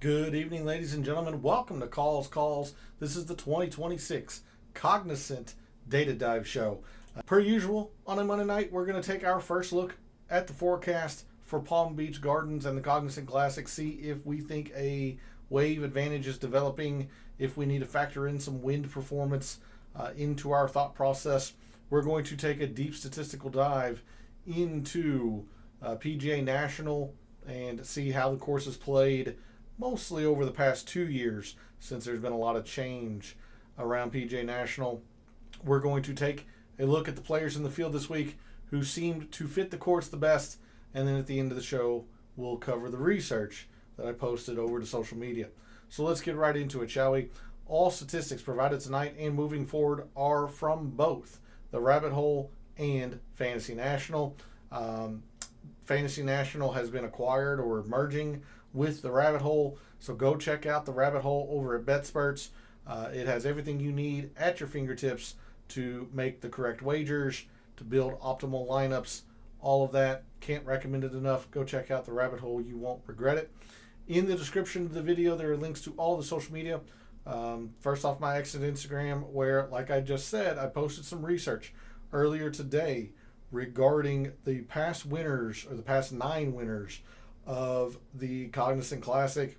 Good evening, ladies and gentlemen. Welcome to Calls. This is the 2026 Cognizant Data Dive Show. Per usual, on a Monday night, we're going to take our first look at the forecast for Palm Beach Gardens and the Cognizant Classic, see if we think a wave advantage is developing, if we need to factor in some wind performance into our thought process. We're going to take a deep statistical dive into PGA National and see how the course is played mostly over the past 2 years, since there's been a lot of change around PGA National. We're going to take a look at the players in the field this week who seemed to fit the course the best, and then at the end of the show, we'll cover the research that I posted over to social media. So let's get right into it, shall we? All statistics provided tonight and moving forward are from both the Rabbit Hole and Fantasy National. Fantasy National has been acquired or merging with the Rabbit Hole, so go check out the Rabbit Hole over at BetSperts. It has everything you need at your fingertips to make the correct wagers, to build optimal lineups, all of that. Can't recommend it enough. Go check out the Rabbit Hole. You won't regret it. In the description of the video, there are links to all the social media. First off, my exit Instagram, where, like I just said, I posted some research earlier today regarding the past winners, or the past 9 winners of the Cognizant Classic,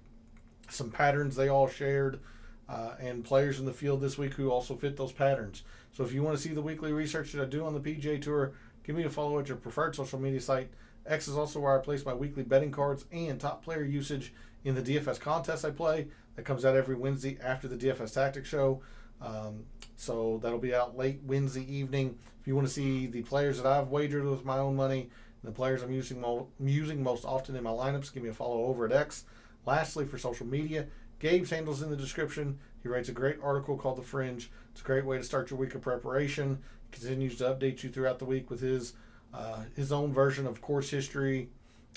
some patterns they all shared, and players in the field this week who also fit those patterns. So if you want to see the weekly research that I do on the PGA Tour, give me a follow at your preferred social media site. X is also where I place my weekly betting cards and top player usage in the DFS contest I play. That comes out every Wednesday after the DFS Tactics show. So that'll be out late Wednesday evening. If you want to see the players that I've wagered with my own money, the players I'm using most often in my lineups, give me a follow over at X. Lastly, for social media, Gabe's handle's in the description. He writes a great article called The Fringe. It's a great way to start your week of preparation. He continues to update you throughout the week with his own version of course history,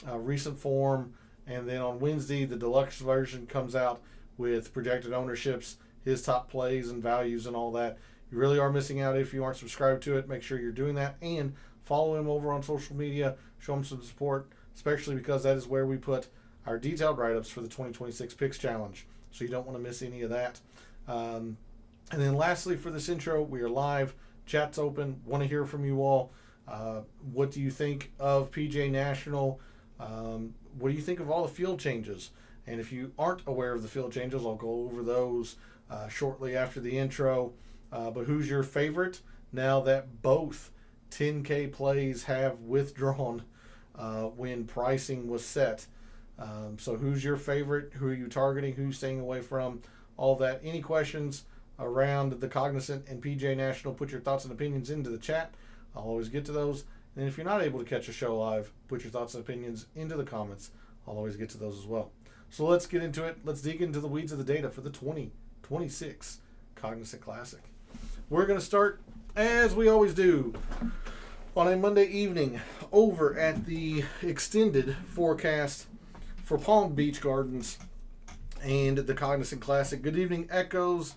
recent form, and then on Wednesday, the deluxe version comes out with projected ownerships, his top plays and values and all that. You really are missing out if you aren't subscribed to it. Make sure you're doing that, and follow him over on social media. Show him some support, especially because that is where we put our detailed write-ups for the 2026 Picks Challenge. So you don't want to miss any of that. And then lastly, for this intro, we are live. Chat's open. Want to hear from you all. What do you think of PGA National? What do you think of all the field changes? And if you aren't aware of the field changes, I'll go over those shortly after the intro. But who's your favorite now that both 10K plays have withdrawn when pricing was set? So who's your favorite? Who are you targeting? Who are you staying away from? All that. Any questions around the Cognizant and PGA National, put your thoughts and opinions into the chat. I'll always get to those. And if you're not able to catch a show live, put your thoughts and opinions into the comments. I'll always get to those as well. So let's get into it. Let's dig into the weeds of the data for the 2026 Cognizant Classic. We're going to start, as we always do, on a Monday evening over at the extended forecast for Palm Beach Gardens and the Cognizant Classic. Good evening, Echoes.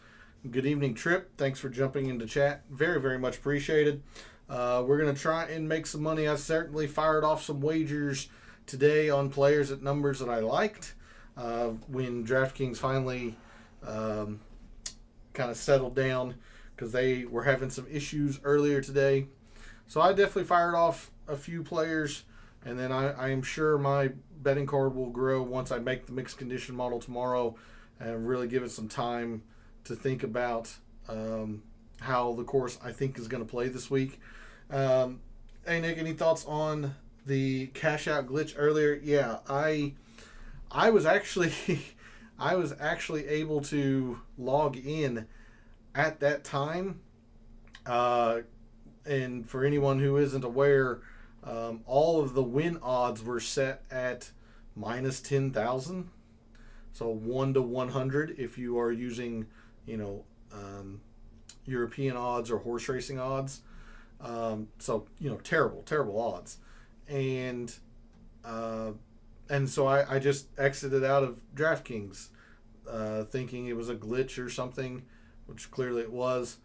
Good evening, Trip. Thanks for jumping into chat. Very, very much appreciated. We're going to try and make some money. I certainly fired off some wagers today on players at numbers that I liked when DraftKings finally kind of settled down, because they were having some issues earlier today. So I definitely fired off a few players, and then I am sure my betting card will grow once I make the mixed condition model tomorrow and really give it some time to think about how the course I think is going to play this week. Hey Nick, any thoughts on the cash out glitch earlier? Yeah, I was actually I was actually able to log in at that time, and for anyone who isn't aware, all of the win odds were set at minus 10,000, so 1 to 100 if you are using, European odds or horse racing odds. So terrible odds, and so I just exited out of DraftKings, thinking it was a glitch or something, which clearly it was.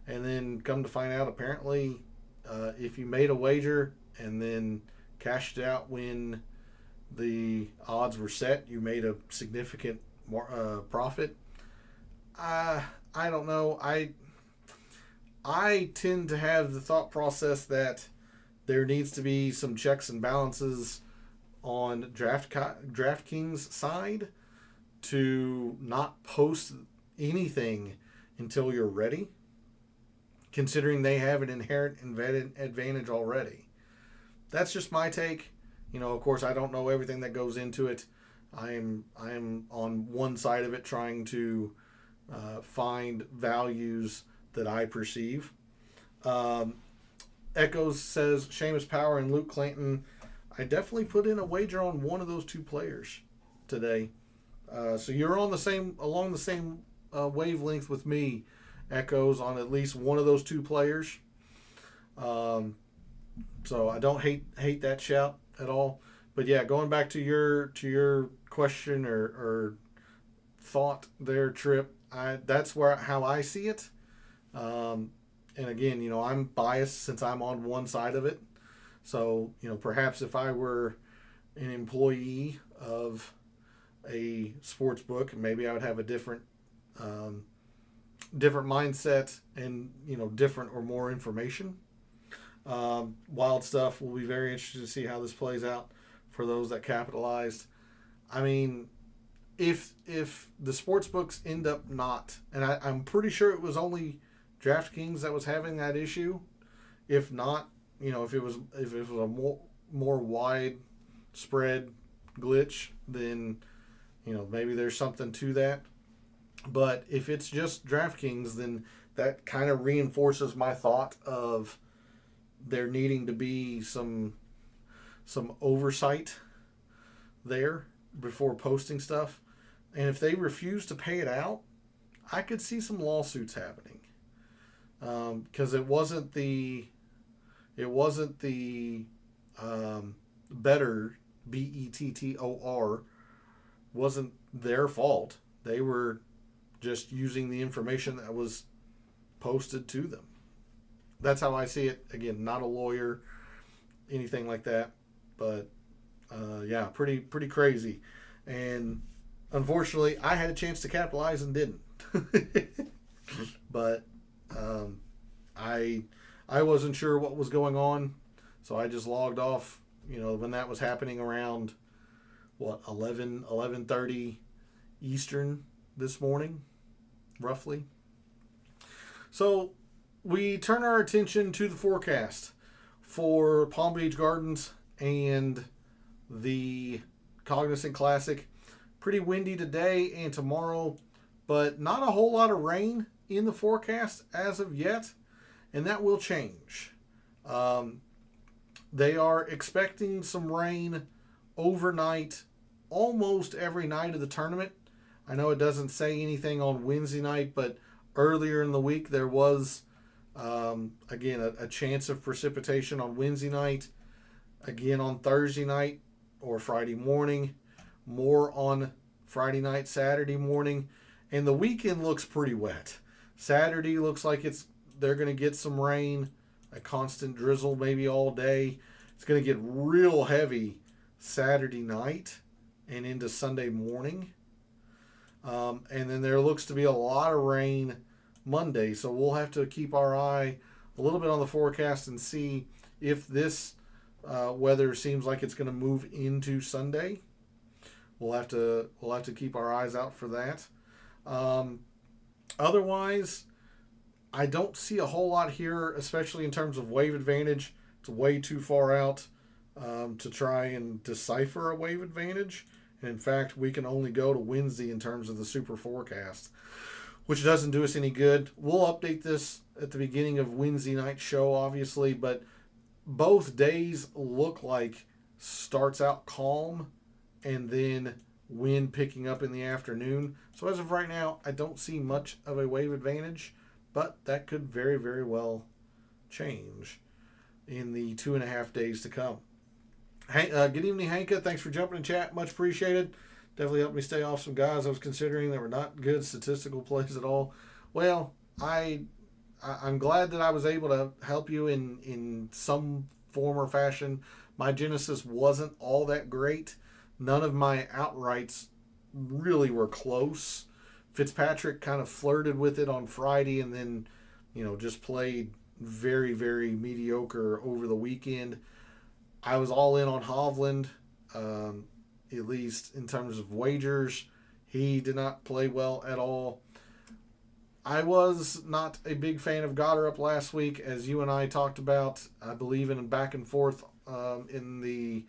And then come to find out, apparently, if you made a wager and then cashed out when the odds were set, you made a significant profit. I don't know. I tend to have the thought process that there needs to be some checks and balances on DraftKings side to not post anything until you're ready, considering they have an inherent advantage already. That's just my take. Of course, I don't know everything that goes into it. I am on one side of it trying to find values that I perceive. Echoes says Seamus Power and Luke Clanton. I definitely put in a wager on one of those two players today. So you're along the same wavelength with me, Echoes, on at least one of those two players. So I don't hate that shout at all. But yeah, going back to your question or thought there, Trip, that's how I see it. And again, I'm biased since I'm on one side of it. So, perhaps if I were an employee of a sports book, maybe I would have a different mindset and, different or more information. Wild stuff. We'll be very interested to see how this plays out for those that capitalized. I mean, if the sports books end up not, and I'm pretty sure it was only DraftKings that was having that issue. If not, if it was a more widespread glitch, then maybe there's something to that. But if it's just DraftKings, then that kind of reinforces my thought of there needing to be some oversight there before posting stuff. And if they refuse to pay it out, I could see some lawsuits happening. Because it wasn't the better BETTOR wasn't their fault. They were just using the information that was posted to them. That's how I see it. Again, not a lawyer, anything like that, but yeah, pretty crazy. And unfortunately, I had a chance to capitalize and didn't. But I wasn't sure what was going on, so I just logged off. When that was happening around 11:30 Eastern this morning, roughly. So we turn our attention to the forecast for Palm Beach Gardens and the Cognizant Classic. Pretty windy today and tomorrow, but not a whole lot of rain in the forecast as of yet, and that will change. They are expecting some rain overnight almost every night of the tournament. I know it doesn't say anything on Wednesday night, but earlier in the week there was, again, a chance of precipitation on Wednesday night, again on Thursday night or Friday morning, more on Friday night, Saturday morning, and the weekend looks pretty wet. Saturday looks like they're going to get some rain, a constant drizzle maybe all day. It's going to get real heavy Saturday night and into Sunday morning. And then there looks to be a lot of rain Monday, so we'll have to keep our eye a little bit on the forecast and see if this weather seems like it's going to move into Sunday. We'll have to keep our eyes out for that. Otherwise, I don't see a whole lot here, especially in terms of wave advantage. It's way too far out to try and decipher a wave advantage. And in fact, we can only go to Wednesday in terms of the super forecast, which doesn't do us any good. We'll update this at the beginning of Wednesday night show, obviously, but both days look like starts out calm and then wind picking up in the afternoon. So as of right now, I don't see much of a wave advantage, but that could very, very well change in the 2.5 days to come. Good evening, Hanka. Thanks for jumping in chat. Much appreciated. Definitely helped me stay off some guys I was considering that were not good statistical plays at all. Well, I'm glad that I was able to help you in some form or fashion. My Genesis wasn't all that great. None of my outrights really were close. Fitzpatrick kind of flirted with it on Friday and then, just played very, very mediocre over the weekend. I was all in on Hovland, at least in terms of wagers. He did not play well at all. I was not a big fan of Goddard last week, as you and I talked about, I believe, in a back and forth in the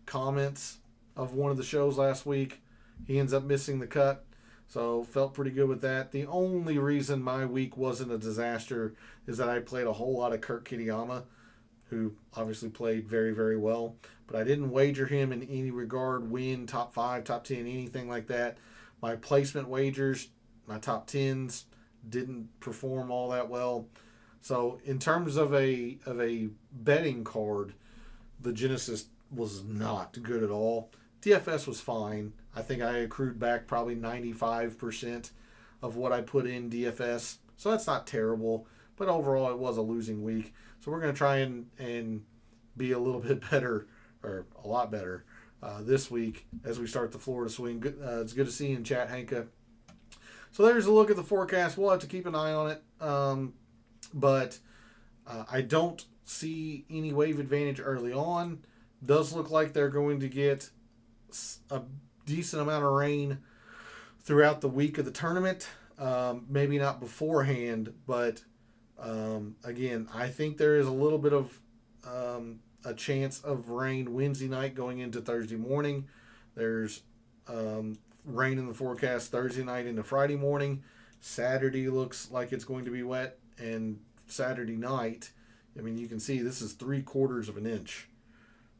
comments of one of the shows last week. He ends up missing the cut, so felt pretty good with that. The only reason my week wasn't a disaster is that I played a whole lot of Kurt Kitayama, who obviously played very, very well, but I didn't wager him in any regard, win, top 5, top 10, anything like that. My placement wagers, my top 10s, didn't perform all that well. So in terms of a betting card, the Genesis was not good at all. DFS was fine. I think I accrued back probably 95% of what I put in DFS. So that's not terrible. But overall, it was a losing week. So we're going to try and be a little bit better, or a lot better, this week as we start the Florida swing. It's good to see you in chat, Hanka. So there's a look at the forecast. We'll have to keep an eye on it. But I don't see any wave advantage early on. Does look like they're going to get a decent amount of rain throughout the week of the tournament. Maybe not beforehand, but again, I think there is a little bit of a chance of rain Wednesday night going into Thursday morning. There's rain in the forecast Thursday night into Friday morning. Saturday looks like it's going to be wet, and Saturday night, I mean, you can see this is 3/4 of an inch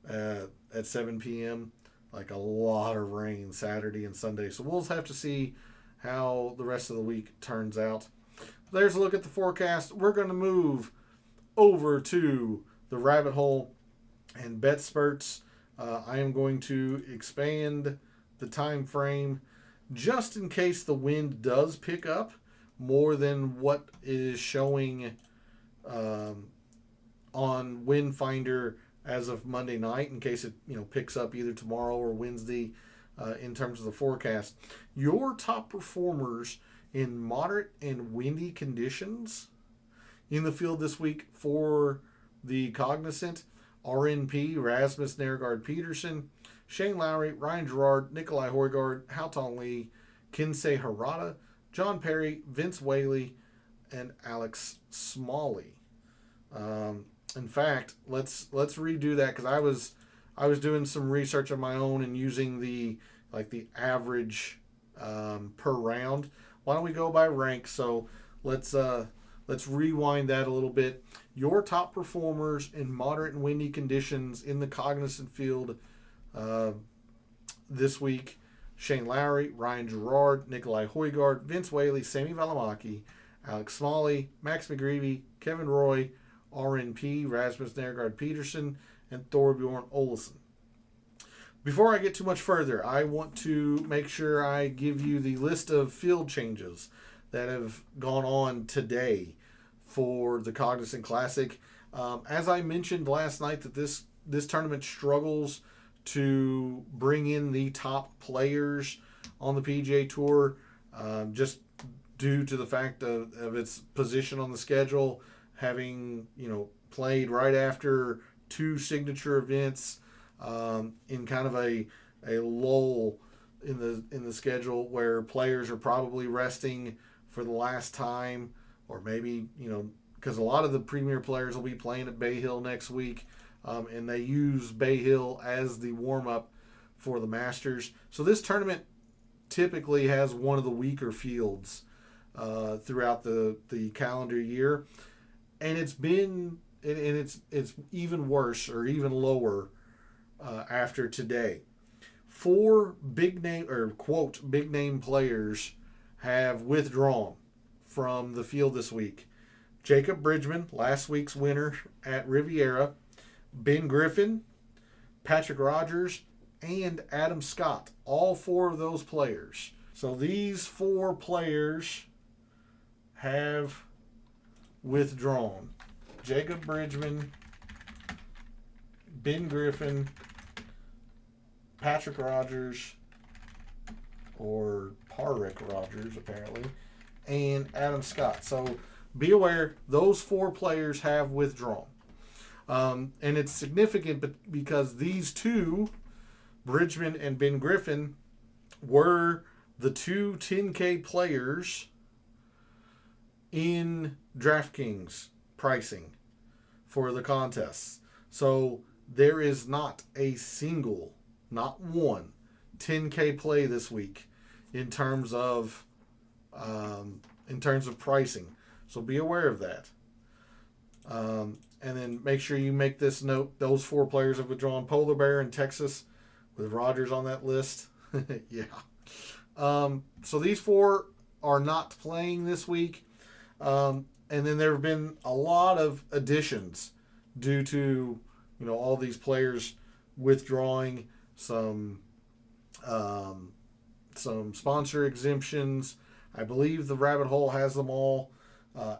at 7 p.m. Like a lot of rain Saturday and Sunday. So we'll have to see how the rest of the week turns out. There's a look at the forecast. We're going to move over to the rabbit hole and bet spurts. I am going to expand the time frame just in case the wind does pick up more than what is showing on Wind Finder as of Monday night, in case it picks up either tomorrow or Wednesday in terms of the forecast. Your top performers in moderate and windy conditions in the field this week for the Cognizant: RNP, Rasmus Nergard Peterson, Shane Lowry, Ryan Gerard, Nikolai Højgaard, Houghton Lee, Kinsei Harada, John Perry, Vince Whaley, and Alex Smalley. In fact, let's redo that, because I was doing some research on my own and using the average per round. Why don't we go by rank? So let's rewind that a little bit. Your top performers in moderate and windy conditions in the Cognizant field this week: Shane Lowry, Ryan Gerard, Nikolai Højgaard, Vince Whaley, Sami Valimaki, Alex Smalley, Max McGreevy, Kevin Roy, RNP, Rasmus Nergard Peterson, and Thorbjorn Olesen. Before I get too much further, I want to make sure I give you the list of field changes that have gone on today for the Cognizant Classic. As I mentioned last night, that this tournament struggles to bring in the top players on the PGA Tour, just due to the fact of its position on the schedule, having played right after two signature events, in kind of a lull in the schedule where players are probably resting for the last time, or maybe because a lot of the premier players will be playing at Bay Hill next week, and they use Bay Hill as the warm-up for the Masters. So this tournament typically has one of the weaker fields throughout the calendar year, and it's even worse or even lower after today. 4 big name players have withdrawn from the field this week. Jacob Bridgman, last week's winner at Riviera, Ben Griffin, Patrick Rogers, and Adam Scott. All 4 of those players. So these 4 players have withdrawn. Jacob Bridgman, Ben Griffin, Patrick Rogers, or Parrick Rogers, apparently, and Adam Scott. So be aware, those 4 players have withdrawn. And it's significant because these 2, Bridgman and Ben Griffin, were the 2 10K players in DraftKings pricing for the contests. So there is not a single, not one, 10K play this week in terms of pricing. So be aware of that. And then make sure you make this note. Those 4 players have withdrawn. Polar Bear in Texas with Rogers on that list. Yeah. So these 4 are not playing this week. And then there have been a lot of additions due to, all these players withdrawing, some sponsor exemptions. I believe the Rabbit Hole has them all.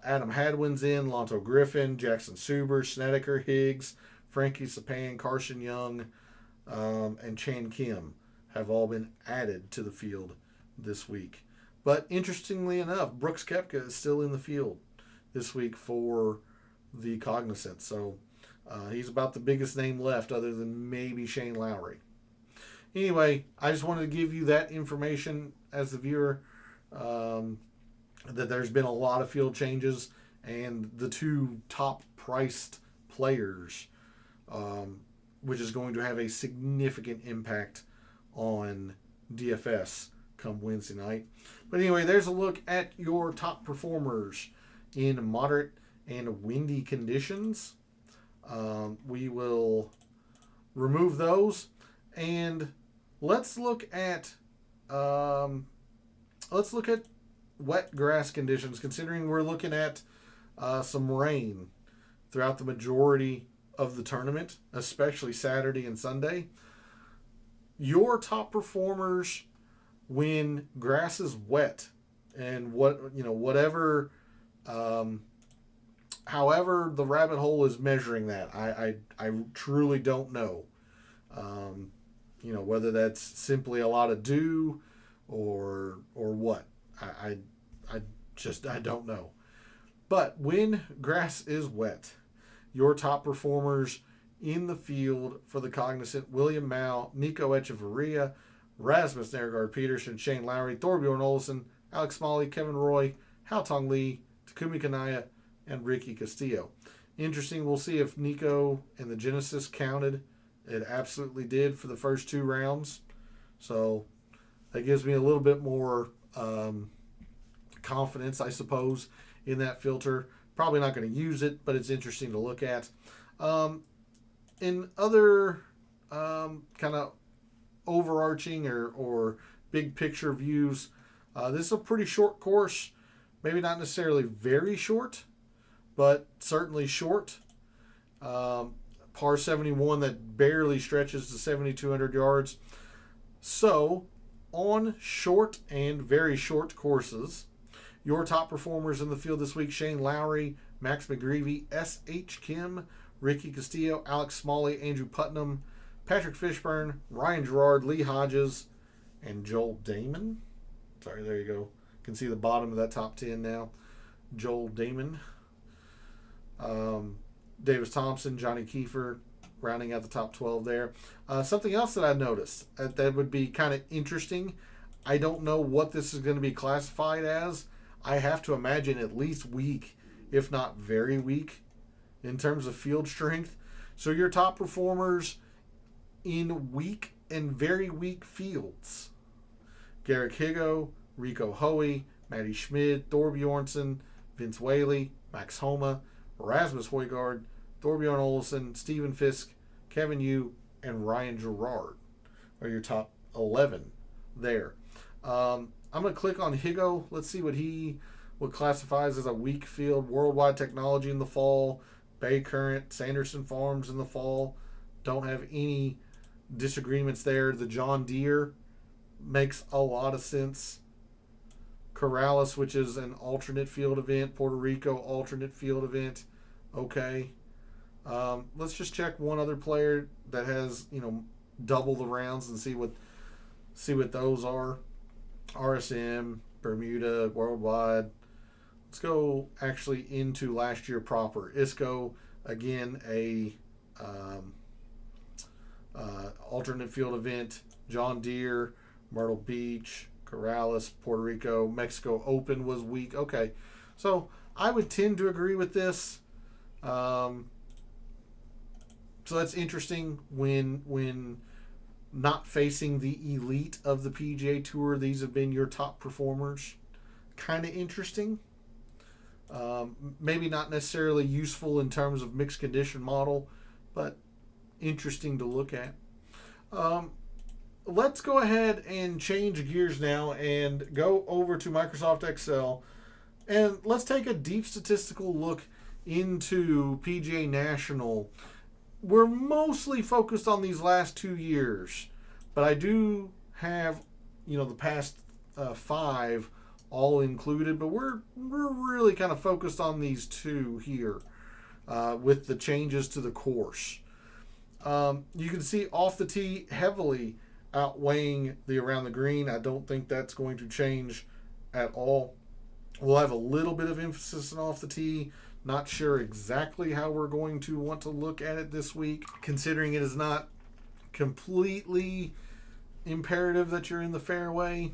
Adam Hadwin's in, Lonto Griffin, Jackson Suber, Snedeker, Higgs, Frankie Sapan, Carson Young, and Chan Kim have all been added to the field this week. But interestingly enough, Brooks Koepka is still in the field this week for the Cognizant. So he's about the biggest name left other than maybe Shane Lowry. Anyway, I just wanted to give you that information as the viewer, that there's been a lot of field changes, and the 2 top priced players, which is going to have a significant impact on DFS come Wednesday night. But anyway, there's a look at your top performers in moderate and windy conditions. We will remove those, and let's look at wet grass conditions, considering we're looking at some rain throughout the majority of the tournament, especially Saturday and Sunday. Your top performers when grass is wet, and whatever, however the Rabbit Hole is measuring that, I truly don't know. Whether that's simply a lot of dew or what. I don't know. But when grass is wet, your top performers in the field for the Cognizant: William Mao, Nico Echeverria, Rasmus Nergard Peterson, Shane Lowry, Thorbjorn Olesen, Alex Smalley, Kevin Roy, Hao Tong Lee, Takumi Kanaya, and Ricky Castillo. Interesting, we'll see if Nico and the Genesis counted. It absolutely did for the first 2 rounds. So that gives me a little bit more confidence, I suppose, in that filter. Probably not going to use it, but it's interesting to look at. In other kind of overarching or big picture views, this is a pretty short course. Maybe not necessarily very short, but certainly short. Par 71 that barely stretches to 7,200 yards. So, on short and very short courses, your top performers in the field this week: Shane Lowry, Max McGreevy, S.H. Kim, Ricky Castillo, Alex Smalley, Andrew Putnam, Patrick Fishburne, Ryan Gerard, Lee Hodges, and Joel Damon. Sorry, there you go. You can see the bottom of that top 10 now. Joel Damon. Davis Thompson, Johnny Kiefer, rounding out the top 12 there. Something else that I noticed that would be kind of interesting. I don't know what this is going to be classified as. I have to imagine at least weak, if not very weak, in terms of field strength. So your top performers in weak and very weak fields: Garrick Higo, Rico Hoey, Matty Schmid, Thor Bjornsson, Vince Whaley, Max Homa, Rasmus Højgaard, Thorbjorn Olesen, Stephen Fisk, Kevin Yu, and Ryan Gerard are your top 11 there. I'm going to click on Higo. Let's see what classifies as a weak field. Worldwide Technology in the fall, Bay Current, Sanderson Farms in the fall. Don't have any disagreements there. The John Deere makes a lot of sense. Corrales, which is an alternate field event. Puerto Rico, alternate field event. Okay. Let's just check one other player that has, double the rounds and see what those are. RSM, Bermuda, Worldwide. Let's go actually into last year proper. ISCO, again, a alternate field event. John Deere, Myrtle Beach, Corrales, Puerto Rico, Mexico Open was weak. Okay, so I would tend to agree with this. So that's interesting when not facing the elite of the PGA Tour. These have been your top performers. Kind of interesting. Maybe not necessarily useful in terms of mixed condition model, but interesting to look at. Let's go ahead and change gears now and go over to Microsoft Excel, and let's take a deep statistical look into PGA National. We're mostly focused on these last 2 years, but I do have, the past 5 all included, but we're really kind of focused on these 2 here with the changes to the course. You can see off the tee heavily outweighing the around the green. I don't think that's going to change at all. We'll have a little bit of emphasis on off the tee. Not sure exactly how we're going to want to look at it this week, considering it is not completely imperative that you're in the fairway.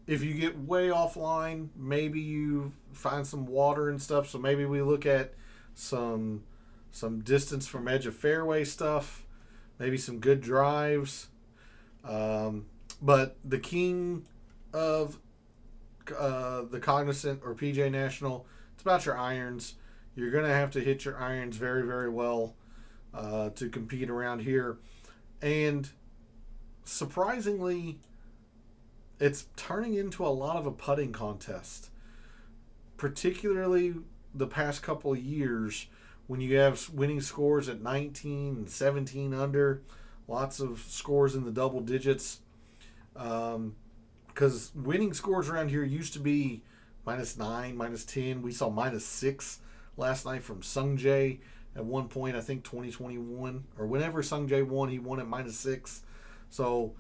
If you get way offline, maybe you find some water and stuff, so maybe we look at some distance from edge of fairway stuff, maybe some good drives. But the king of the Cognizant or PGA National, it's about your irons. You're going to have to hit your irons very, very well to compete around here. And surprisingly, it's turning into a lot of a putting contest, particularly the past couple of years when you have winning scores at 19 and 17 under, lots of scores in the double digits. Because winning scores around here used to be -9, -10. We saw -6 last night from Sung Jae at one point, I think 2021, or whenever Sung Jae won, he won at -6. So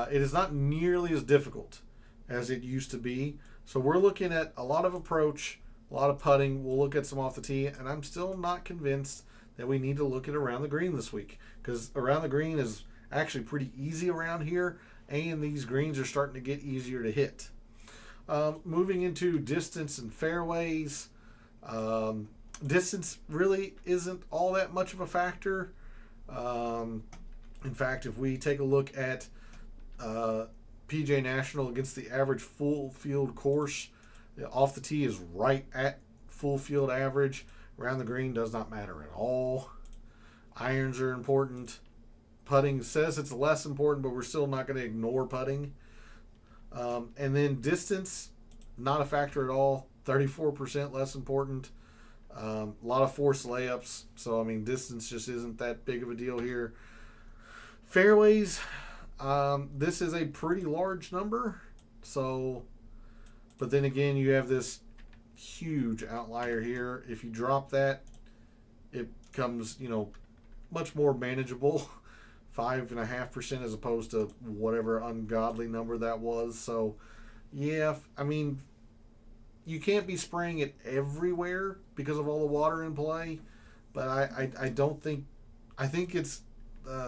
it is not nearly as difficult as it used to be. So we're looking at a lot of approach, a lot of putting. We'll look at some off the tee, and I'm still not convinced that we need to look at around the green this week, because around the green is actually pretty easy around here, and these greens are starting to get easier to hit. Moving into distance and fairways, distance really isn't all that much of a factor. In fact, if we take a look at PGA National against the average full field course, off the tee is right at full field average. Around the green does not matter at all. Irons are important. Putting says it's less important, but we're still not going to ignore putting. And then distance, not a factor at all. 34% less important. A lot of forced layups. So, distance just isn't that big of a deal here. Fairways, this is a pretty large number. So, but then again, you have this huge outlier here. If you drop that, it becomes, much more manageable. 5.5% as opposed to whatever ungodly number that was. So, yeah, you can't be spraying it everywhere because of all the water in play. But I don't think, I think it's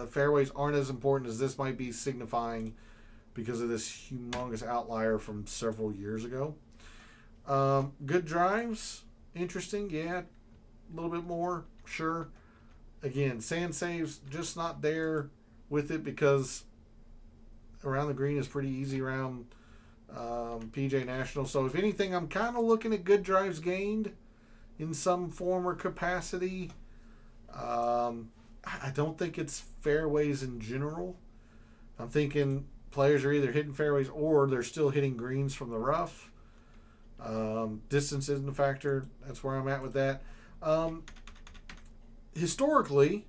fairways aren't as important as this might be signifying because of this humongous outlier from several years ago. Good drives, interesting, yeah, a little bit more, sure. Again, sand saves just not there with it because around the green is pretty easy around PGA National. So if anything, I'm kind of looking at good drives gained in some form or capacity. I don't think it's fairways in general. I'm thinking players are either hitting fairways or they're still hitting greens from the rough. Distance isn't a factor. That's where I'm at with that. Historically,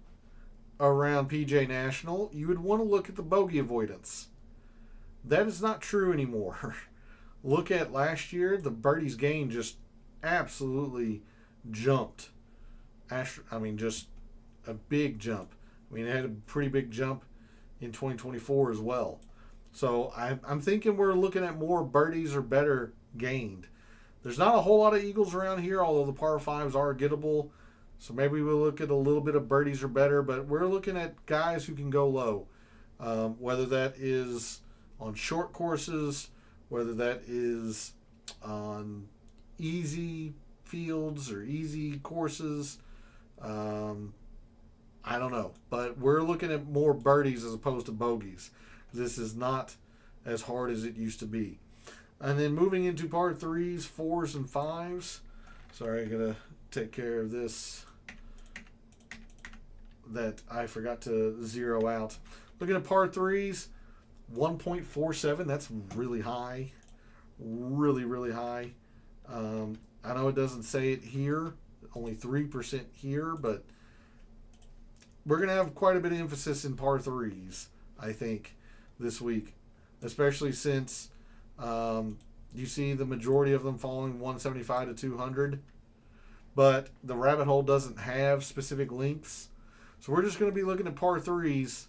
around PGA National, you would want to look at the bogey avoidance. That is not true anymore. Look at last year, the birdies gained just absolutely jumped. Just a big jump. It had a pretty big jump in 2024 as well. So I'm thinking we're looking at more birdies or better gained. There's not a whole lot of eagles around here, although the par 5s are gettable. So maybe we'll look at a little bit of birdies or better, but we're looking at guys who can go low. Whether that is on short courses, whether that is on easy fields or easy courses. I don't know. But we're looking at more birdies as opposed to bogeys. This is not as hard as it used to be. And then moving into par 3s, 4s, and 5s. Sorry, I got to take care of this that I forgot to zero out. Looking at par 3s, 1.47. That's really high. Really, really high. I know it doesn't say it here. Only 3% here, but we're going to have quite a bit of emphasis in par 3s, I think, this week. Especially since you see the majority of them falling 175 to 200. But the rabbit hole doesn't have specific lengths. So we're just going to be looking at par 3s.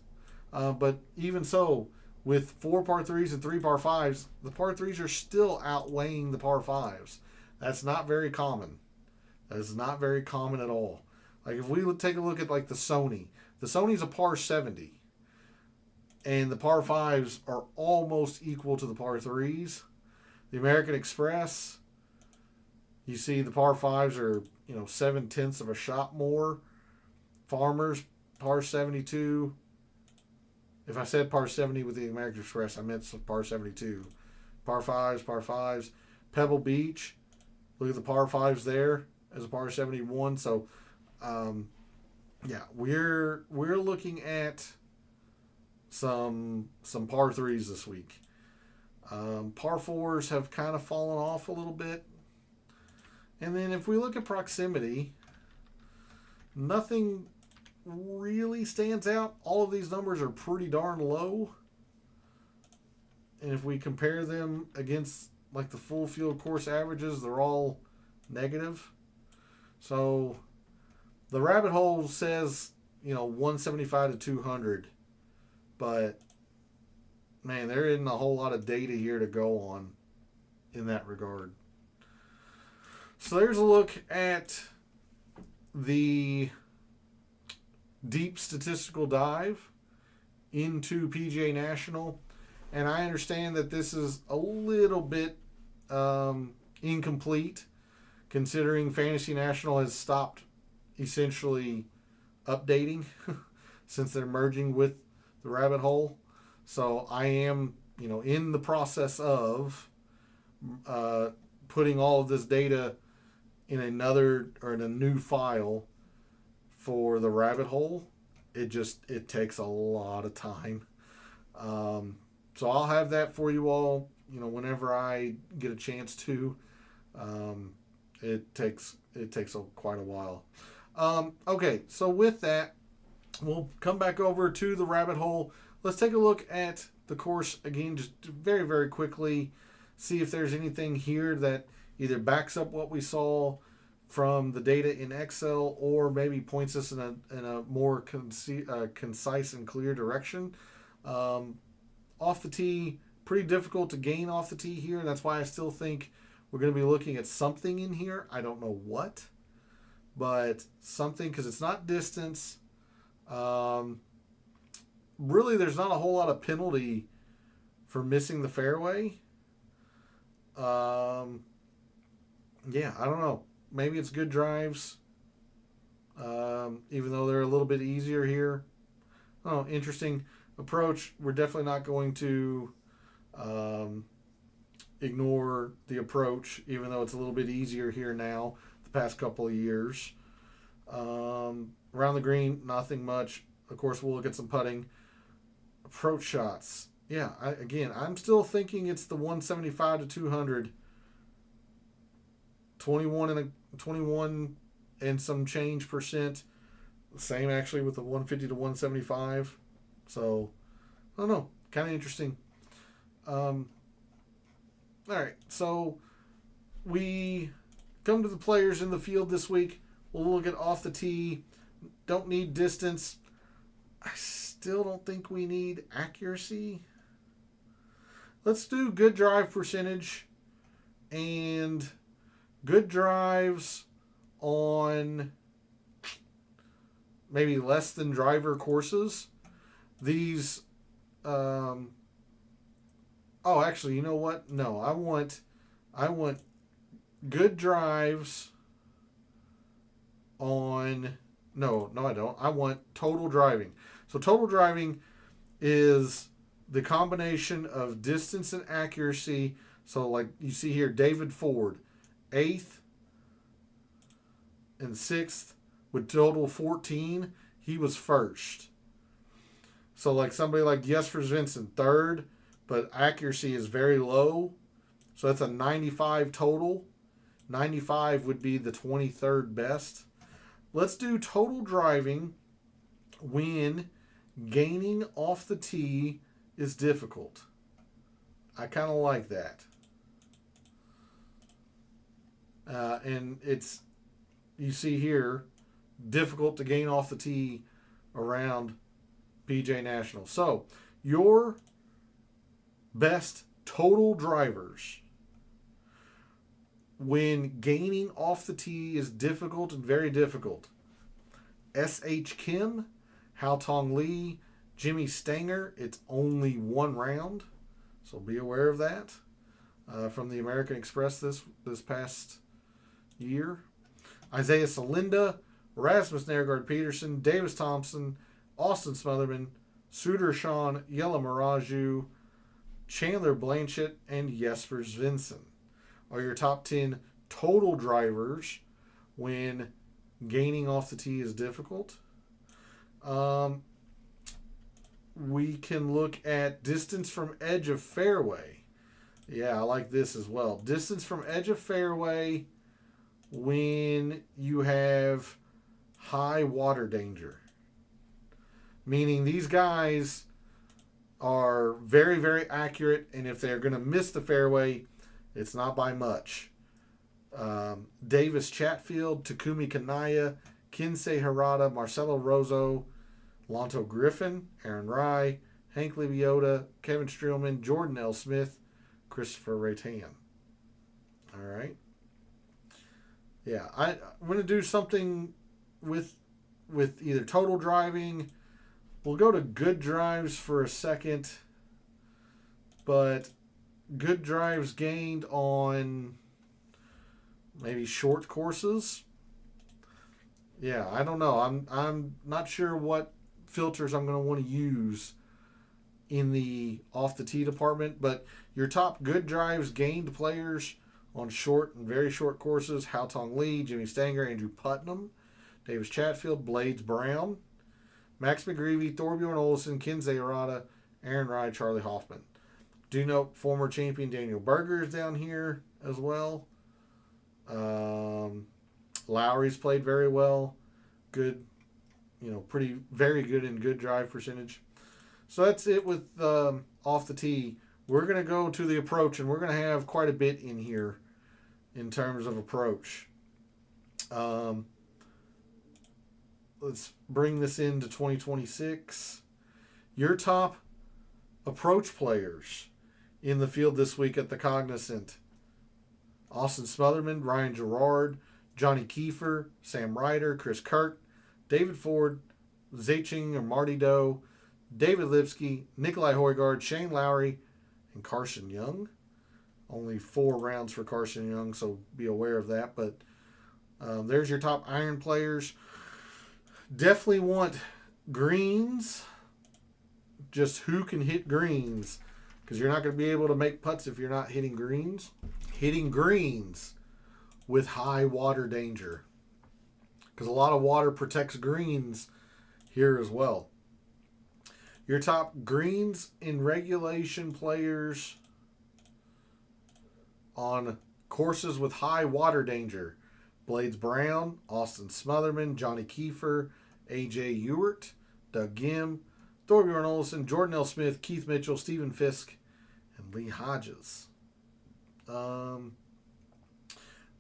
But even so, with 4 par 3s and 3 par 5s, the par 3s are still outweighing the par 5s. That's not very common. That is not very common at all. Like if we take a look at like the Sony's a par 70. And the par 5s are almost equal to the par 3s. The American Express, you see the par 5s are, 7/10 of a shot more. Farmers, par 72. If I said par 70 with the American Express, I meant par 72. Par 5s. Pebble Beach, look at the par 5s there as a par 71. So, we're looking at some par 3s this week. Par 4s have kind of fallen off a little bit. And then if we look at proximity, nothing really stands out. All of these numbers are pretty darn low. And if we compare them against like the full field course averages, they're all negative. So the rabbit hole says, 175 to 200. But man, there isn't a whole lot of data here to go on in that regard. So there's a look at the deep statistical dive into PGA National. And I understand that this is a little bit incomplete, considering Fantasy National has stopped essentially updating since they're merging with the rabbit hole. So I am, in the process of putting all of this data in a new file for the rabbit hole. It takes a lot of time. So I'll have that for you all, whenever I get a chance to. It takes quite a while. Okay, so with that, we'll come back over to the rabbit hole. Let's take a look at the course again, just very, very quickly. See if there's anything here that either backs up what we saw from the data in Excel or maybe points us in a more concise and clear direction. Off the tee, pretty difficult to gain off the tee here, and that's why I still think we're going to be looking at something in here. I don't know what, but something, because it's not distance. Really, there's not a whole lot of penalty for missing the fairway. I don't know. Maybe it's good drives, even though they're a little bit easier here. Oh, interesting approach. We're definitely not going to ignore the approach, even though it's a little bit easier here now, the past couple of years. Around the green, nothing much. Of course, we'll look at some putting. Approach shots. Yeah, I'm still thinking it's the 175 to 200. 21 and some change percent. Same actually with the 150 to 175. So, I don't know. Kind of interesting. All right. So, we come to the players in the field this week. We'll look at off the tee. Don't need distance. I still don't think we need accuracy. Let's do good drive percentage and good drives on maybe less than driver courses. These, actually, you know what? No, I want good drives on, no, I don't. I want total driving. So total driving is the combination of distance and accuracy. So like you see here, David Ford, 8th and 6th with total 14. He was first. So like somebody like Jesper Svensson, 3rd, but accuracy is very low. So that's a 95 total. 95 would be the 23rd best. Let's do total driving when gaining off the tee is difficult. I kind of like that. And it's, you see here, difficult to gain off the tee around PGA National. So, your best total drivers when gaining off the tee is difficult and very difficult. S.H. Kim, Hao Tong Lee, Jimmy Stanger. It's only one round, so be aware of that. From the American Express this past year. Isaiah Salinda, Rasmus Nergard Peterson, Davis Thompson, Austin Smotherman, Sudarshan Yelamaraju, Chandler Blanchett, and Jesper Svensson are your top 10 total drivers when gaining off the tee is difficult. We can look at distance from edge of fairway. Yeah, I like this as well. Distance from edge of fairway when you have high water danger. Meaning these guys are very, very accurate, and if they're going to miss the fairway, it's not by much. Davis Chatfield, Takumi Kanaya, Kinsei Harada, Marcelo Rozo, Lonto Griffin, Aaron Rye, Hank Lebiota, Kevin Streelman, Jordan L. Smith, Christopher Ratan. All right. Yeah, I'm going to do something with either total driving. We'll go to good drives for a second, but good drives gained on maybe short courses. Yeah, I don't know. I'm not sure what filters I'm going to want to use in the off the tee department, but your top good drives gained players on short and very short courses: Hao Tong Lee, Jimmy Stanger, Andrew Putnam, Davis Chatfield, Blades Brown, Max McGreevy, Thorbjorn Olesen, Kinsei Harada, Aaron Rye, Charlie Hoffman. Do note former champion Daniel Berger is down here as well. Lowry's played very well. Good, very good in good drive percentage. So that's it with off the tee. We're going to go to the approach, and we're going to have quite a bit in here in terms of approach. Let's bring this into 2026. Your top approach players in the field this week at the Cognizant: Austin Smotherman, Ryan Gerard, Johnny Kiefer, Sam Ryder, Chris Kirk, David Ford, Zaching or Marty Doe, David Lipsky, Nikolai Højgaard, Shane Lowry, and Carson Young. Only 4 rounds for Carson Young, so be aware of that. But there's your top iron players. Definitely want greens. Just who can hit greens, because you're not going to be able to make putts if you're not hitting greens. Hitting greens with high water danger, because a lot of water protects greens here as well. Your top greens in regulation players on courses with high water danger: Blades Brown, Austin Smotherman, Johnny Kiefer, A.J. Ewert, Doug Gim, Thorbjorn Olesen, Jordan L. Smith, Keith Mitchell, Stephen Fisk, and Lee Hodges.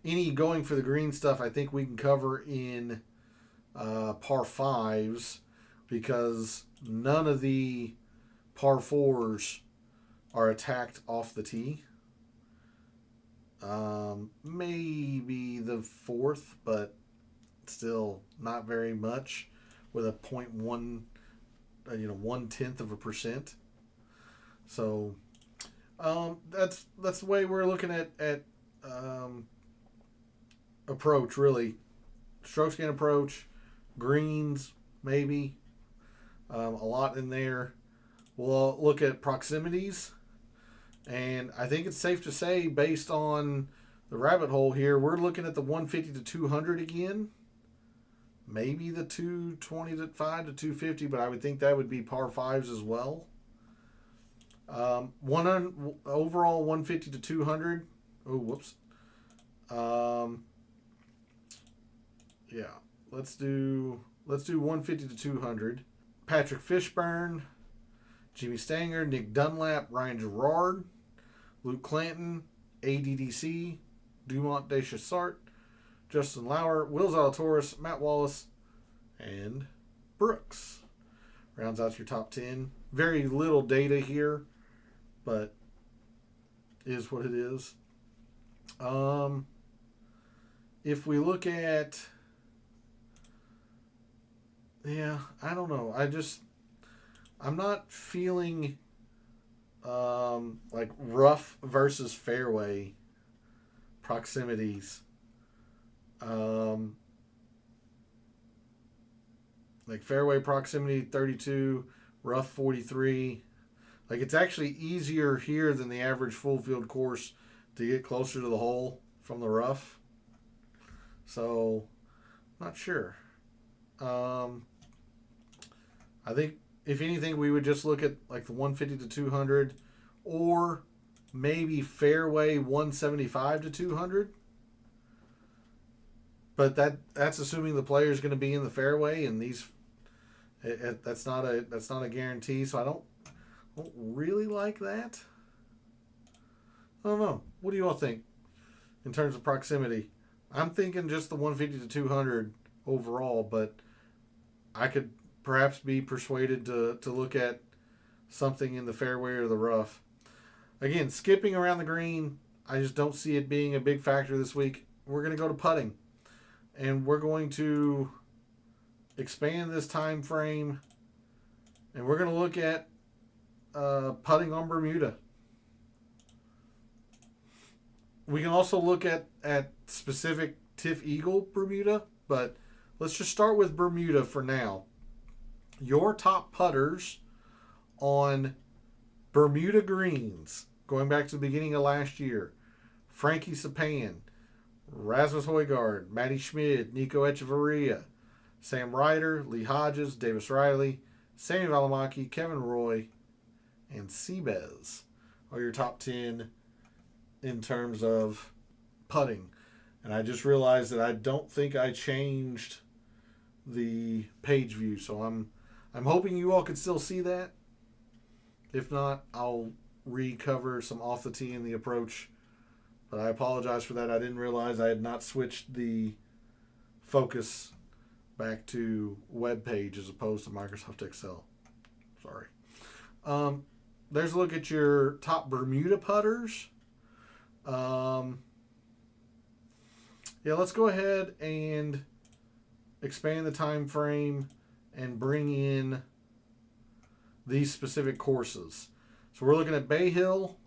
Any going for the green stuff I think we can cover in par 5s. because none of the par fours are attacked off the tee. Maybe the fourth, but still not very much, with a 0.1, 0.1%. So that's the way we're looking at approach, really. Strokes gain approach, greens, maybe. A lot in there. We'll look at proximities. And I think it's safe to say, based on the rabbit hole here, we're looking at the 150 to 200 again. Maybe the 225 to 250, but I would think that would be par fives as well. Overall 150 to 200. Oh, whoops. Yeah, let's do 150 to 200. Patrick Fishburne, Jimmy Stanger, Nick Dunlap, Ryan Gerard, Luke Clanton, ADDC, Dumont Deschessart, Justin Lauer, Will Zalatoris, Matt Wallace, and Brooks. Rounds out your top 10. Very little data here, but is what it is. If we look at, I don't know. I'm not feeling like rough versus fairway proximities. Like fairway proximity 32, rough 43. Like, it's actually easier here than the average full field course to get closer to the hole from the rough. So, not sure. I think, if anything, we would just look at like the 150 to 200, or maybe fairway 175 to 200. But that's assuming the player is going to be in the fairway, and that's not a guarantee. So I don't really like that. I don't know. What do you all think in terms of proximity? I'm thinking just the 150 to 200 overall, but I could perhaps be persuaded to look at something in the fairway or the rough. Again, skipping around the green, I just don't see it being a big factor this week. We're going to go to putting, and we're going to expand this time frame, and we're going to look at putting on Bermuda. We can also look at specific TIF Eagle Bermuda, but let's just start with Bermuda for now. Your top putters on Bermuda greens, going back to the beginning of last year: Frankie Sapan, Rasmus Højgaard, Matty Schmid, Nico Echeverria, Sam Ryder, Lee Hodges, Davis Riley, Sammy Valimaki, Kevin Roy, and Seabez are your top 10 in terms of putting. And I just realized that I don't think I changed the page view, so I'm hoping you all can still see that. If not, I'll recover some off the tee in the approach. But I apologize for that. I didn't realize I had not switched the focus back to web page as opposed to Microsoft Excel. Sorry. There's a look at your top Bermuda putters. Let's go ahead and expand the time frame and bring in these specific courses. So we're looking at Bay Hill.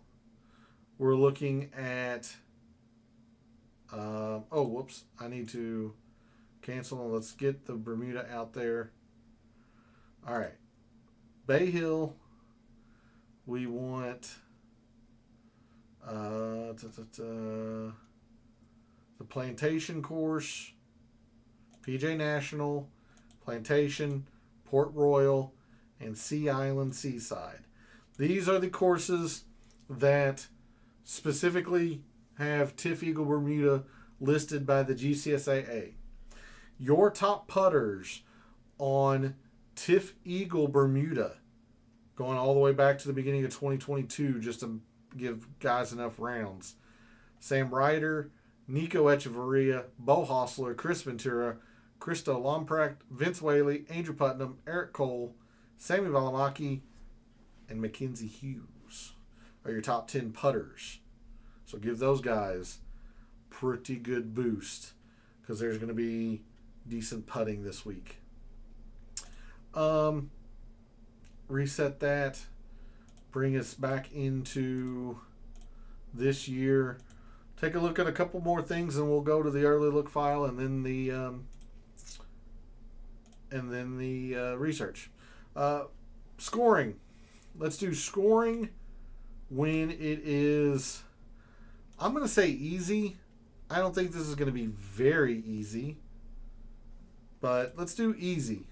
We're looking at I need to cancel. Let's get the Bermuda out there. All right. Bay Hill. We want the Plantation course, PJ National, Plantation, Port Royal, and Sea Island Seaside. These are the courses that specifically have TIF Eagle Bermuda listed by the GCSAA. Your top putters on TIF Eagle Bermuda, going all the way back to the beginning of 2022, just to give guys enough rounds: Sam Ryder, Nico Echeverria, Bo Hostler, Chris Ventura, Christo Lompracht, Vince Whaley, Andrew Putnam, Eric Cole, Sammy Valimaki, and Mackenzie Hughes are your top 10 putters. So give those guys pretty good boost because there's going to be decent putting this week. Reset that. Bring us back into this year. Take a look at a couple more things, and we'll go to the early look file, and then the research. Scoring. Let's do scoring when it is, I'm going to say easy. I don't think this is going to be very easy, but let's do easy.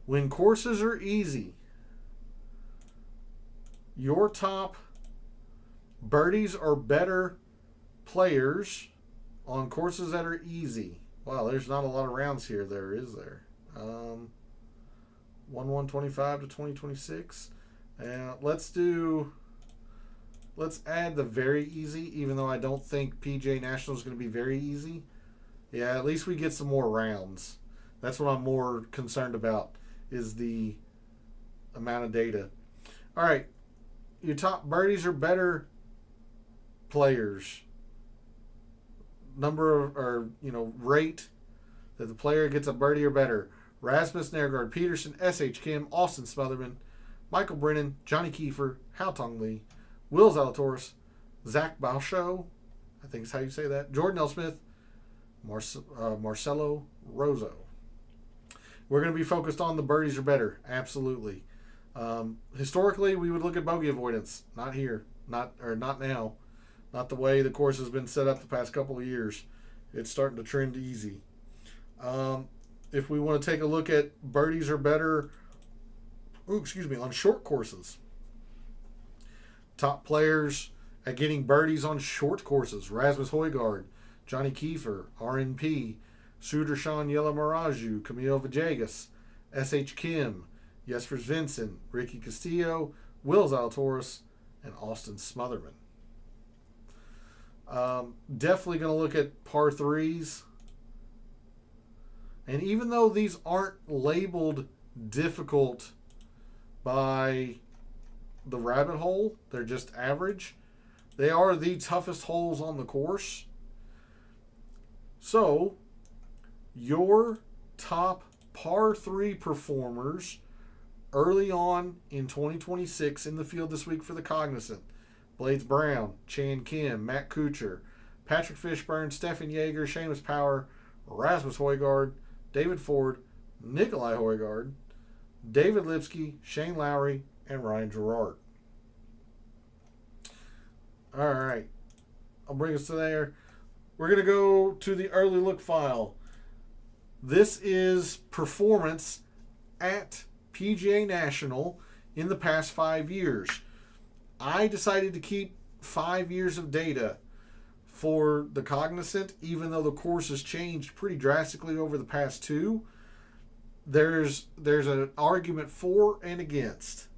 When courses are easy, your top birdies or better players on courses that are easy. Wow, there's not a lot of rounds here. There is there. 1/125 to 2026. Let's add the very easy, even though I don't think PGA National is going to be very easy. Yeah, at least we get some more rounds. That's what I'm more concerned about, is the amount of data. All right, your top birdies or better players. Number of, or rate that the player gets a birdie or better. Rasmus Nergaard Peterson, S.H. Kim, Austin Smotherman, Michael Brennan, Johnny Kiefer, Haotong Lee, Will Zalatoris, Zach Bauschow, I think is how you say that, Jordan L. Smith, Marcelo Rozo. We're going to be focused on the birdies or better, absolutely. Historically, we would look at bogey avoidance. Not here, not now. Not the way the course has been set up the past couple of years. It's starting to trend easy. If we want to take a look at birdies or better, on short courses. Top players at getting birdies on short courses. Rasmus Højgaard, Johnny Kiefer, RNP, Sudarshan Yelamaraju, Camilo Villegas, S.H. Kim, Jesper Svensson, Ricky Castillo, Will Zalatoris, and Austin Smotherman. Definitely going to look at par threes. And even though these aren't labeled difficult by the rabbit hole, they're just average, they are the toughest holes on the course. So, your top par 3 performers early on in 2026 in the field this week for the Cognizant. Blades Brown, Chan Kim, Matt Kuchar, Patrick Fishburne, Stefan Jaeger, Seamus Power, Rasmus Højgaard, David Ford, Nikolai Højgaard, David Lipsky, Shane Lowry, and Ryan Gerard. All right. I'll bring us to there. We're going to go to the early look file. This is performance at PGA National in the past 5 years. I decided to keep 5 years of data for the Cognizant, even though the course has changed pretty drastically over the past 2. There's an argument for and against.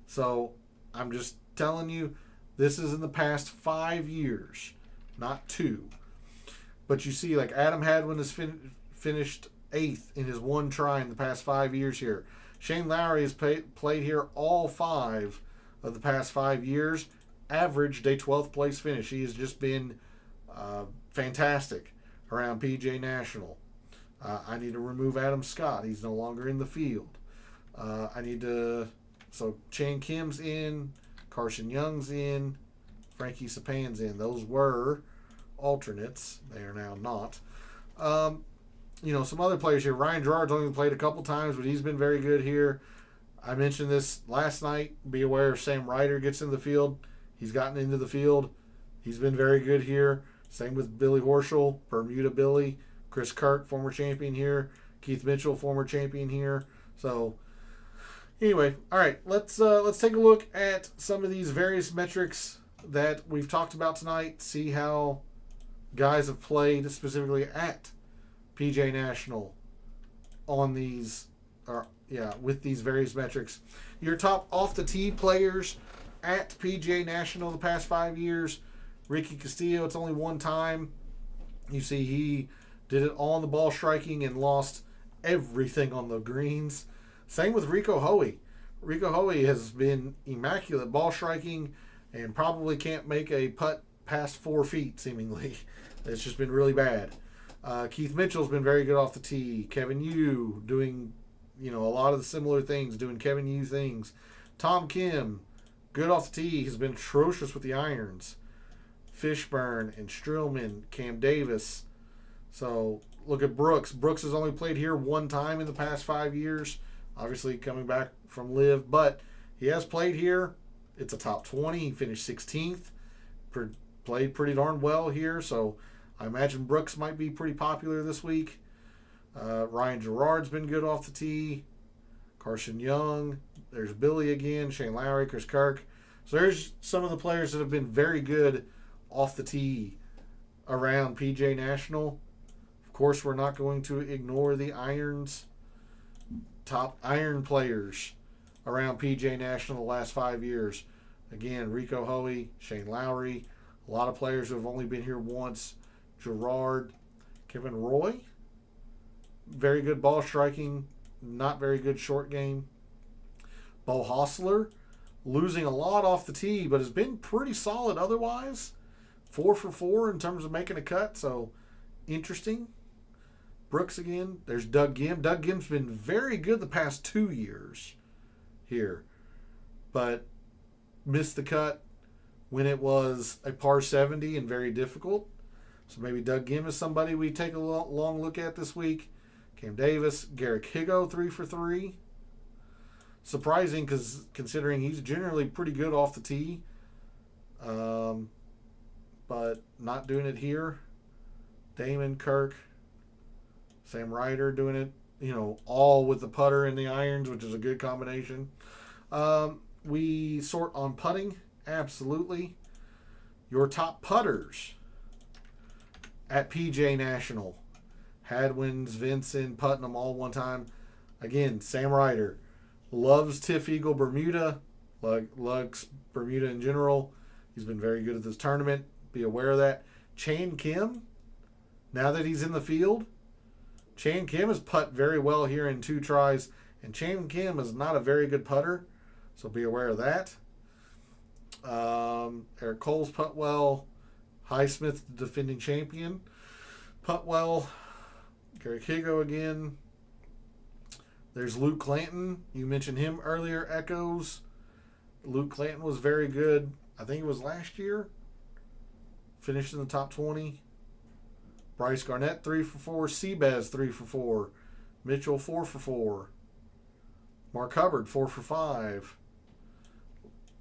So I'm just telling you, this is in the past 5 years, not 2. But you see, like Adam Hadwin has finished 8th in his one try in the past 5 years here. Shane Lowry has played here all 5 of the past 5 years, averaged a 12th place finish. He has just been fantastic around PGA National. I need to remove Adam Scott. He's no longer in the field. So Chan Kim's in, Carson Young's in, Frankie Sapan's in. Those were alternates. They are now not. Some other players here. Ryan Gerard's only played a couple times, but he's been very good here. I mentioned this last night. Be aware if Sam Ryder gets in the field. He's gotten into the field. He's been very good here. Same with Billy Horschel, Bermuda Billy, Chris Kirk, former champion here, Keith Mitchell, former champion here. So, anyway, all right, let's take a look at some of these various metrics that we've talked about tonight. See how guys have played specifically at PGA National on these, with these various metrics. Your top off the tee players at PGA National the past 5 years. Ricky Castillo, it's only one time. You see he Did it all on the ball striking and lost everything on the greens. Same with Rico Hoey. Rico Hoey has been immaculate ball striking and probably can't make a putt past 4 feet, seemingly. It's just been really bad. Keith Mitchell's been very good off the tee. Kevin Yu doing, a lot of the similar things, doing Kevin Yu things. Tom Kim, good off the tee, has been atrocious with the irons. Fishburne and Strillman, Cam Davis. So look at Brooks. Brooks has only played here 1 time in the past 5 years. Obviously coming back from LIV, but he has played here. It's a top 20. He finished 16th. Played pretty darn well here, so I imagine Brooks might be pretty popular this week. Ryan Gerard's been good off the tee. Carson Young. There's Billy again. Shane Lowry, Chris Kirk. So there's some of the players that have been very good off the tee around PGA National. Of course, we're not going to ignore the irons. Top iron players around PGA National the last 5 years. Again, Rico Hoey, Shane Lowry. A lot of players who have only been here once. Gerard, Kevin Roy. Very good ball striking. Not very good short game. Bo Hostler, losing a lot off the tee, but has been pretty solid otherwise. 4 for 4 in terms of making a cut, so interesting. Brooks again. There's Doug Gim. Doug Gim's been very good the past 2 years here, but missed the cut when it was a par 70 and very difficult. So maybe Doug Gim is somebody we take a long look at this week. Cam Davis, Garrick Higo, 3 for 3. Surprising because considering he's generally pretty good off the tee, but not doing it here. Damon, Kirk, Sam Ryder doing it, all with the putter and the irons, which is a good combination. We sort on putting, absolutely. Your top putters at PGA National. Hadwins, Vincent, Putnam, all one time. Again, Sam Ryder loves Tiff Eagle Bermuda, likes Bermuda in general. He's been very good at this tournament. Be aware of that. Chan Kim, now that he's in the field, Chan Kim has putt very well here in 2 tries, and Chan Kim is not a very good putter, so be aware of that. Eric Cole's putt well. Highsmith, the defending champion, putt well. Gary Higo again. There's Luke Clanton. You mentioned him earlier, Echoes. Luke Clanton was very good. I think it was last year. Finished in the top 20. Bryce Garnett, 3 for 4. Seabez, 3 for 4. Mitchell, 4 for 4. Mark Hubbard, 4 for 5.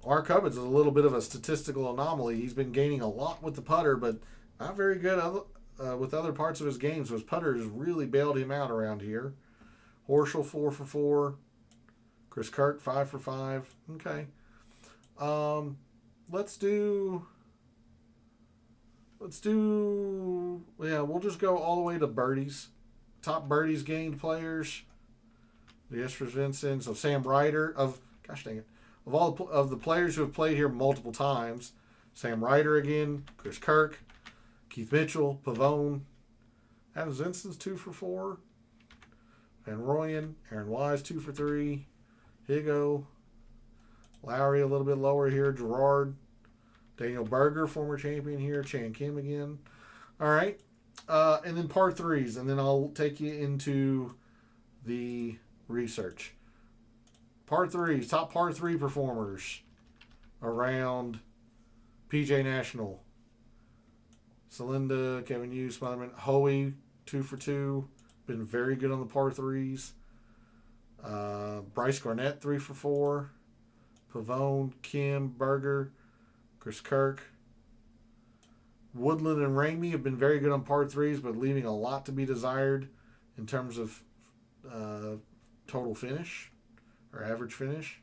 Mark Hubbard's a little bit of a statistical anomaly. He's been gaining a lot with the putter, but not very good with other parts of his game. So his putter has really bailed him out around here. Horschel, 4 for 4. Chris Kirk, 5 for 5. Okay. We'll just go all the way to birdies. Top birdies gained players. The Esters Vincent. So Sam Ryder of all of the players who have played here multiple times. Sam Ryder again, Chris Kirk, Keith Mitchell, Pavone. Adam Zinson's 2 for 4. Van Rooyen, Aaron Wise, 2 for 3. Higo. Lowry a little bit lower here. Gerard. Daniel Berger, former champion here. Chan Kim again. All right. And then par 3s. And then I'll take you into the research. Par 3s. Top par 3 performers around PGA National. Celinda, Kevin Hughes, Smotherman. Hoey, 2 for 2. Been very good on the par 3s. Bryce Garnett, 3 for 4. Pavone, Kim, Berger, Chris Kirk. Woodland and Ramey have been very good on par 3s, but leaving a lot to be desired in terms of total finish or average finish.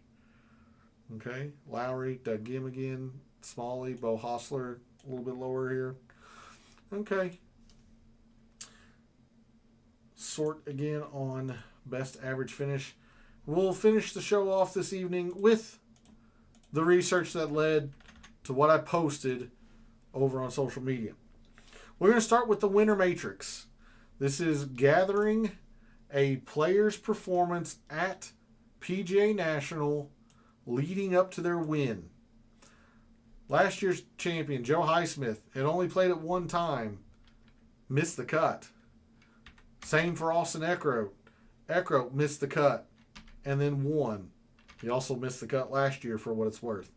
Okay. Lowry, Doug Gim again. Smalley, Bo Hostler, a little bit lower here. Okay. Sort again on best average finish. We'll finish the show off this evening with the research that led to what I posted over on social media. We're going to start with the winner matrix. This is gathering a player's performance at PGA National leading up to their win. Last year's champion, Joe Highsmith, had only played it one time, missed the cut. Same for Austin Eckroat. Eckroat missed the cut and then won. He also missed the cut last year for what it's worth.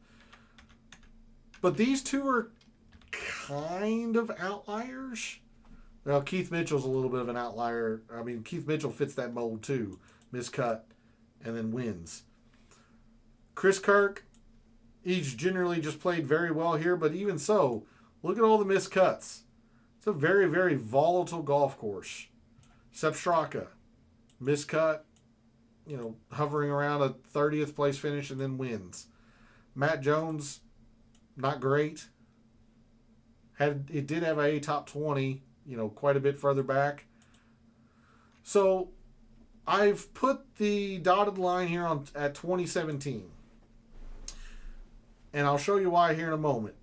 But these two are kind of outliers. Well, Keith Mitchell's a little bit of an outlier. I mean, Keith Mitchell fits that mold too. Miscut and then wins. Chris Kirk, he's generally just played very well here, but even so, look at all the missed cuts. It's a very, very volatile golf course. Sepp Straka, miscut, hovering around a 30th place finish and then wins. Matt Jones, not great. It did have a top 20, quite a bit further back. So I've put the dotted line here at 2017. And I'll show you why here in a moment.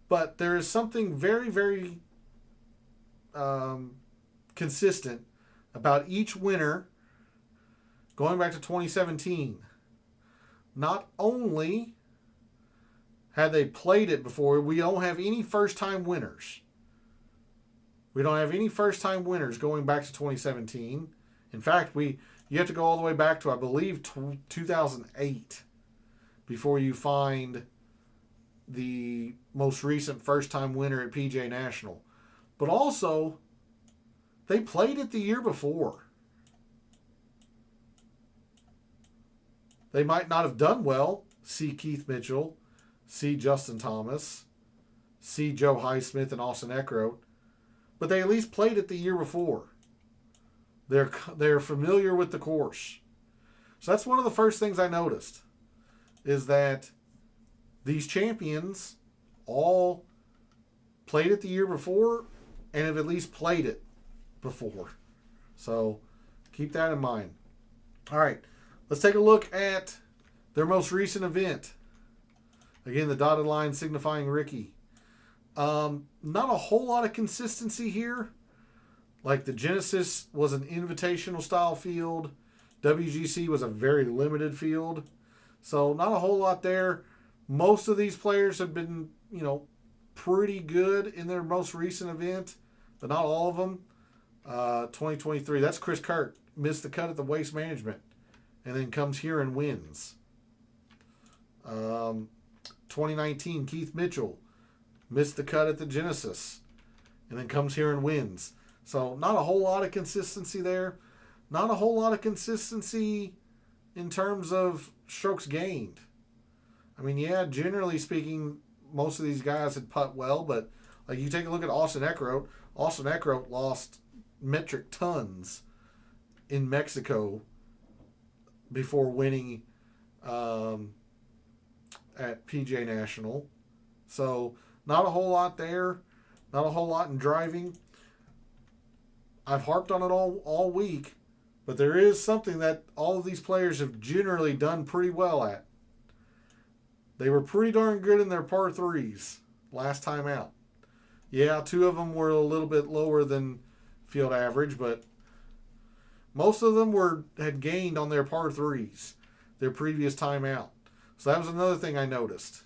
But there is something very, very consistent about each winner going back to 2017. Not only had they played it before, we don't have any first-time winners. We don't have any first-time winners going back to 2017. In fact, you have to go all the way back to, I believe, 2008 before you find the most recent first-time winner at PGA National. But also, they played it the year before. They might not have done well. See Keith Mitchell. See Justin Thomas. See Joe Highsmith and Austin Eckroat. But they at least played it the year before. They're familiar with the course. So that's one of the first things I noticed. Is that these champions all played it the year before and have at least played it before. So keep that in mind. All right, let's take a look at their most recent event. Again, the dotted line signifying Ricky. Not a whole lot of consistency here. Like the Genesis was an invitational style field. WGC was a very limited field. So not a whole lot there. Most of these players have been, pretty good in their most recent event, but not all of them. 2023, that's Chris Kirk. Missed the cut at the Waste Management and then comes here and wins. 2019, Keith Mitchell missed the cut at the Genesis and then comes here and wins. So not a whole lot of consistency there. Not a whole lot of consistency in terms of strokes gained. I mean, yeah, generally speaking, most of these guys had putt well, but like you take a look at Austin Eckroat. Austin Eckroat lost metric tons in Mexico before winning at PGA National. So not a whole lot there. Not a whole lot in driving. I've harped on it all week, but there is something that all of these players have generally done pretty well at. They were pretty darn good in their par threes last time out. Yeah, two of them were a little bit lower than field average, but most of them had gained on their par threes their previous time out. So that was another thing I noticed.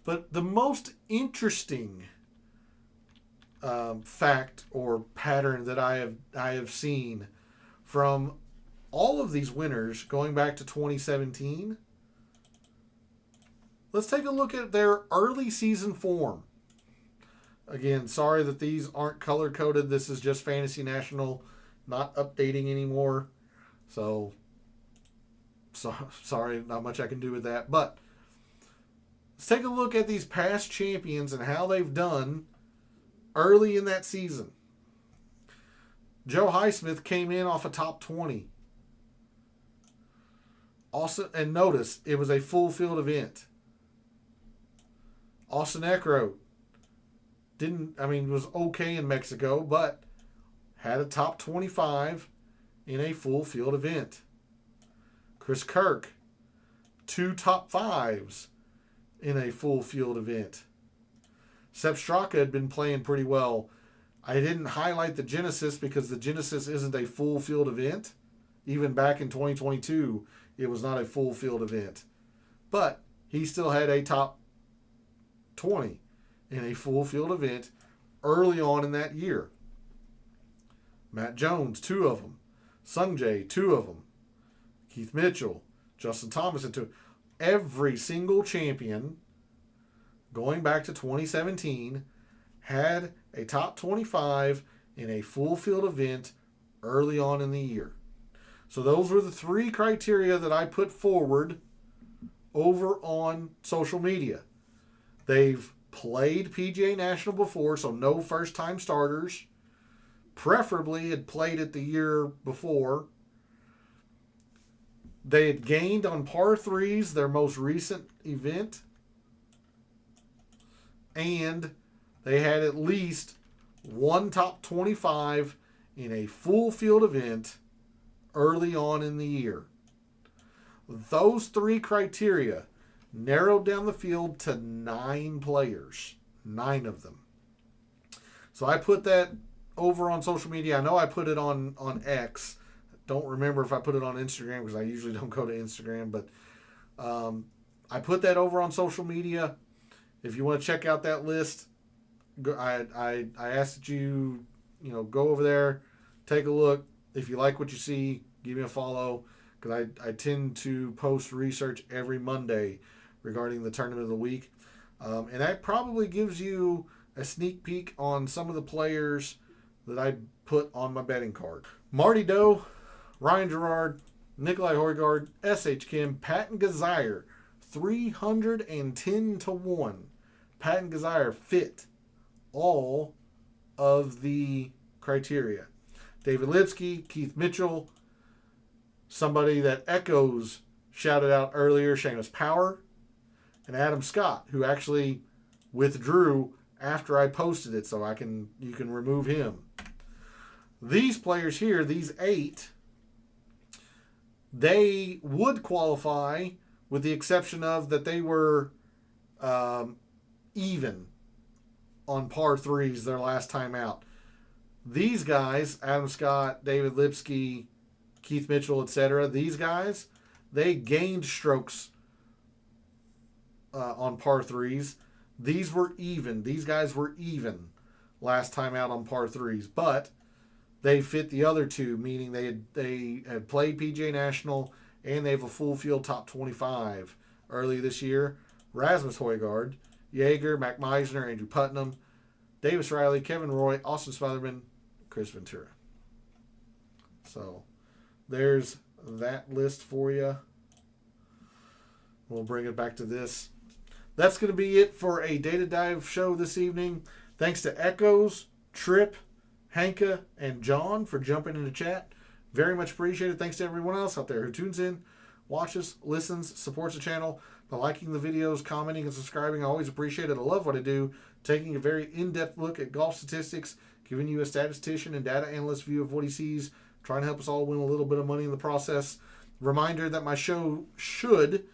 But the most interesting fact or pattern that I have seen from all of these winners going back to 2017. Let's take a look at their early season form. Again, sorry that these aren't color coded. This is just Fantasy National, not updating anymore. So sorry, not much I can do with that. But let's take a look at these past champions and how they've done early in that season. Joe Highsmith came in off a top 20. Also, and notice, it was a full field event. Austin Eckroat was okay in Mexico, but had a top 25 in a full field event. Chris Kirk, 2 top 5s in a full field event. Sepp Straka had been playing pretty well. I didn't highlight the Genesis because the Genesis isn't a full field event. Even back in 2022, it was not a full field event. But he still had a top 20 in a full field event early on in that year. Matt Jones, 2 of them. Sungjae, 2 of them. Keith Mitchell, Justin Thomas, and 2. Every single champion going back to 2017 had a top 25 in a full field event early on in the year. So those were the 3 criteria that I put forward over on social media. They've played PGA National before, so no first-time starters. Preferably had played it the year before. They had gained on par 3s, their most recent event. And they had at least one top 25 in a full field event early on in the year. Those 3 criteria narrowed down the field to 9 players. 9 of them. So I put that over on social media. I know I put it on X. Don't remember if I put it on Instagram because I usually don't go to Instagram. But I put that over on social media. If you want to check out that list, I ask that you go over there, take a look. If you like what you see, give me a follow, because I tend to post research every Monday regarding the tournament of the week. And that probably gives you a sneak peek on some of the players that I put on my betting card. Marty Doe, Ryan Gerard, Nikolai Højgaard, S.H. Kim, Patton Gazire, 310 to 1. Patton Gazire fit all of the criteria. David Lipsky, Keith Mitchell, somebody that Echoes shouted out earlier, Seamus Power, and Adam Scott, who actually withdrew after I posted it, so you can remove him. These players here, these 8, they would qualify with the exception of that they were even on par 3s their last time out. These guys, Adam Scott, David Lipsky, Keith Mitchell, etc., these guys, they gained strokes on par 3s. These were even. These guys were even last time out on par 3s, but they fit the other 2, meaning they had played PGA National and they have a full field top 25 early this year. Rasmus Højgaard, Jaeger, Mac Meisner, Andrew Putnam, Davis Riley, Kevin Roy, Austin Smotherman, Chris Ventura. So there's that list for you. We'll bring it back to this. That's going to be it for a Data Dive show this evening. Thanks to Echoes, Trip, Hanka, and John for jumping into chat. Very much appreciated. Thanks to everyone else out there who tunes in, watches, listens, supports the channel by liking the videos, commenting, and subscribing. I always appreciate it. I love what I do. Taking a very in-depth look at golf statistics, giving you a statistician and data analyst view of what he sees, trying to help us all win a little bit of money in the process. Reminder that my show should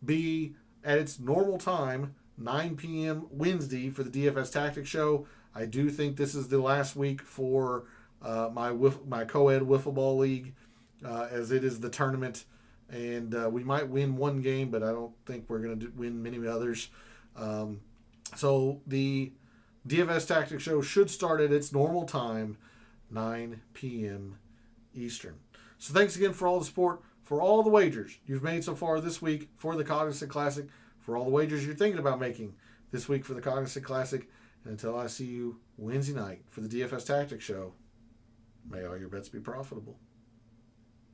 be at its normal time, 9 p.m. Wednesday for the DFS Tactics show. I do think this is the last week for my co-ed wiffle ball league, as it is the tournament, and we might win one game, but I don't think we're going to win many others. So the DFS Tactics show should start at its normal time, 9 p.m. Eastern. So thanks again for all the support, for all the wagers you've made so far this week for the Cognizant Classic, for all the wagers you're thinking about making this week for the Cognizant Classic. And until I see you Wednesday night for the DFS Tactics show, may all your bets be profitable.